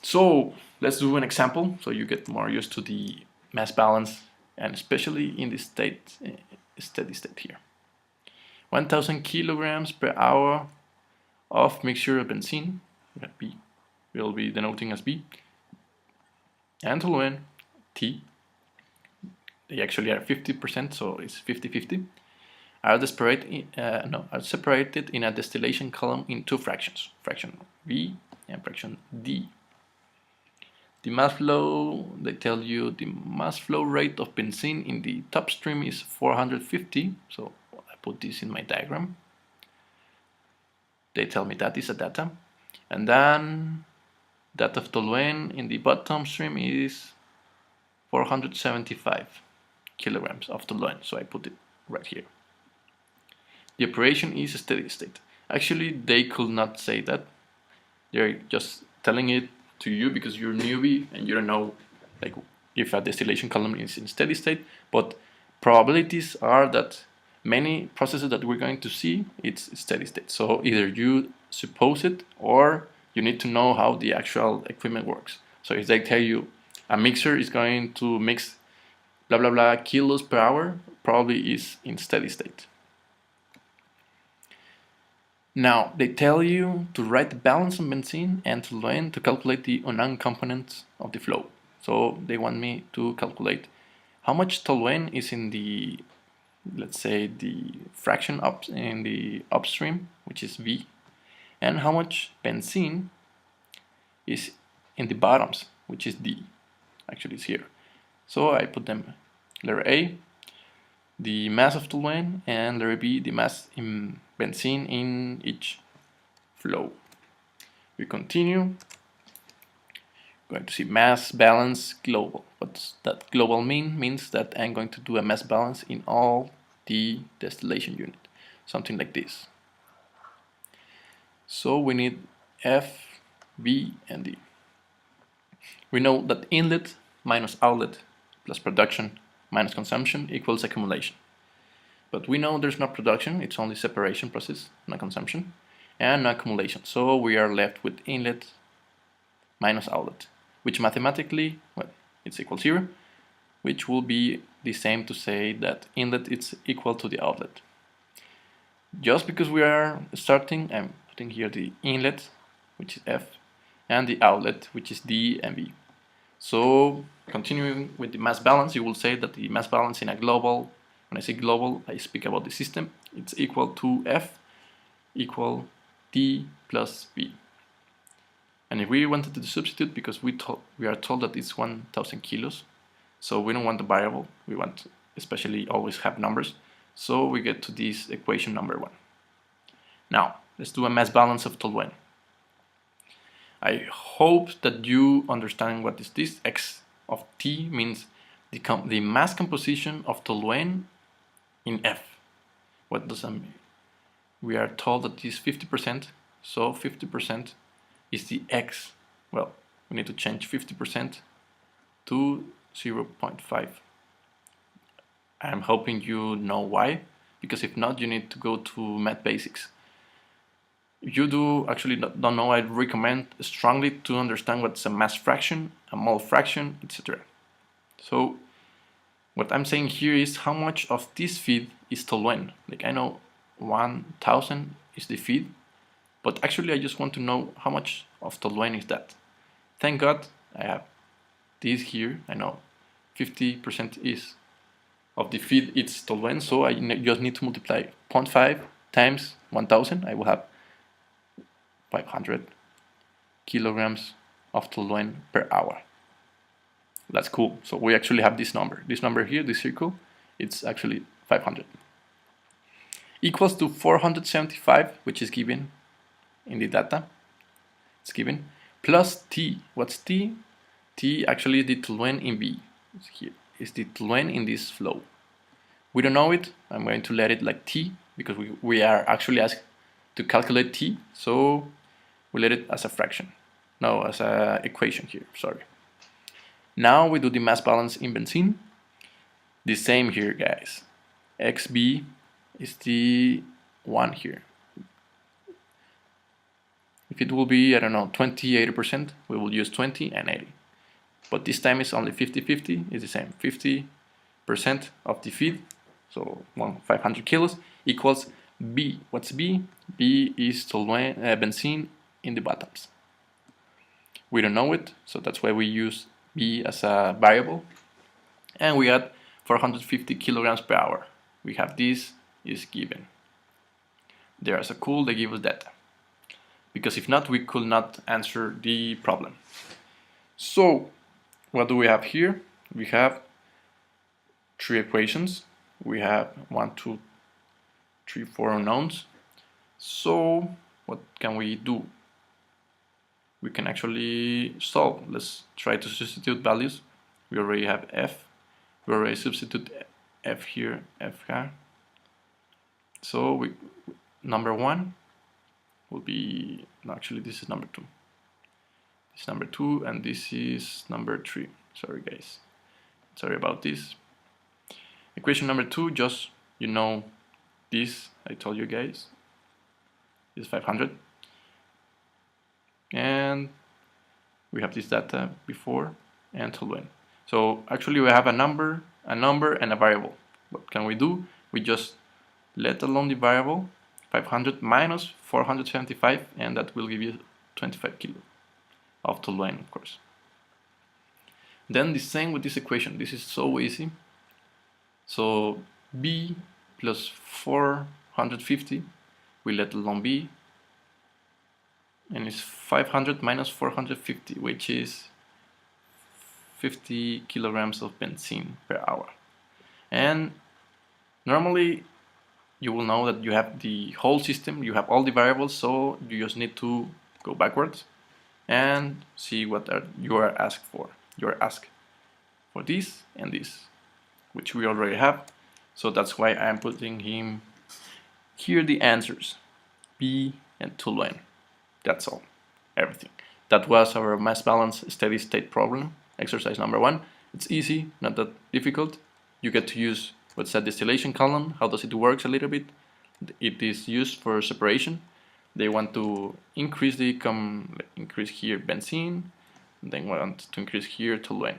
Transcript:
So let's do an example so you get more used to the mass balance, and especially in this steady state here. 1000 kilograms per hour of mixture of benzene, that B will be denoting as B, and toluene, T, they actually are 50%, so it's 50-50, are separated in a distillation column in two fractions, fraction V and fraction D. The mass flow, they tell you the mass flow rate of benzene in the top stream is 450, so I put this in my diagram. They tell me that is a data. And then that of toluene in the bottom stream is 475 kilograms of toluene, so I put it right here. The operation is a steady state. Actually, they could not say that. They're just telling it to you because you're a newbie and you don't know like if a distillation column is in steady state, but probabilities are that many processes that we're going to see, it's steady state. So either you suppose it or you need to know how the actual equipment works. So if they tell you a mixer is going to mix blah blah blah kilos per hour, probably is in steady state. Now they tell you to write the balance of benzene and toluene to calculate the unknown components of the flow. So they want me to calculate how much toluene is in the, let's say, the fraction up in the upstream, which is V, and how much benzene is in the bottoms, which is D. Actually, it's here. So I put them letter A, the mass of toluene, and letter B, the mass in benzene in each flow. We continue. We're going to see mass balance global. What's that global mean? Means that I'm going to do a mass balance in all the distillation unit. Something like this. So we need F, B, and D. We know that inlet minus outlet plus production minus consumption equals accumulation. But we know there's no production, it's only separation process, no consumption, and no accumulation. So we are left with inlet minus outlet, which mathematically, well, it's equal 0, which will be the same to say that inlet is equal to the outlet. Just because we are starting, I'm putting here the inlet, which is F, and the outlet, which is D and B. So continuing with the mass balance, you will say that the mass balance in a global, when I say global, I speak about the system, it's equal to F equal D plus B. And if we wanted to substitute, because we are told that it's 1000 kilos, so we don't want the variable, we want to especially always have numbers, so we get to this equation number 1. Now, let's do a mass balance of toluene. I hope that you understand what is this. X of T means the mass composition of toluene in F. What does that mean? We are told that this is 50%, so 50% is the X. Well, we need to change 50% to 0.5. I'm hoping you know why, because if not, you need to go to math basics. If you do actually don't know, I recommend strongly to understand what's a mass fraction, a mole fraction, etc. So what I'm saying here is how much of this feed is toluene. Like I know 1000 is the feed, but actually I just want to know how much of toluene is that. Thank God I have this here. I know 50% is of the feed it's toluene, so I just need to multiply 0.5 times 1000. I will have 500 kilograms of toluene per hour. That's cool. So we actually have this number. This number here, this circle, it's actually 500. Equals to 475, which is given in the data. It's given. Plus T. What's T? T actually is the toluene in B. It's here. It's the toluene in this flow. We don't know it. I'm going to let it like T because we are actually asked to calculate T. So we let it as a fraction. No, as an equation here, sorry. Now we do the mass balance in benzene. The same here, guys. XB is the one here, If it will be, I don't know, 20-80%, we will use 20 and 80. But this time it's only 50-50, it's the same. 50% of the feed, so 500 kilos, equals B. What's B? B is toluene, benzene in the bottoms. We don't know it, so that's why we use B as a variable. And we add 450 kilograms per hour. We have this is given. They are so cool, they give us data. Because if not, we could not answer the problem. So, what do we have here? We have 3 equations. We have 1, 2, 3, 4 unknowns. So, what can we do? We can actually solve. Let's try to substitute values. We already have F. We already substitute F here, F here. So, number 1 will be, no, actually this is number 2. This is number 2 and this is number 3. Sorry guys, sorry about this. Equation number 2, just, you know, this, I told you guys, is 500. And we have this data before and toluene. So actually we have a number and a variable. What can we do? We just let alone the variable, 500 minus 475, and that will give you 25 kilo of toluene, of course. Then the same with this equation. This is so easy. So B plus 450, we let alone B, and it's 500 minus 450, which is 50 kilograms of benzene per hour. And normally you will know that you have the whole system, you have all the variables, so you just need to go backwards and see what you are asked for. You are asked for this and this, which we already have. So that's why I'm putting him here the answers, B and toluene. That's all, everything. That was our mass balance steady state problem, exercise number 1. It's easy, not that difficult. You get to use what's that distillation column, how does it work a little bit. It is used for separation. They want to increase the increase here benzene, then want to increase here toluene.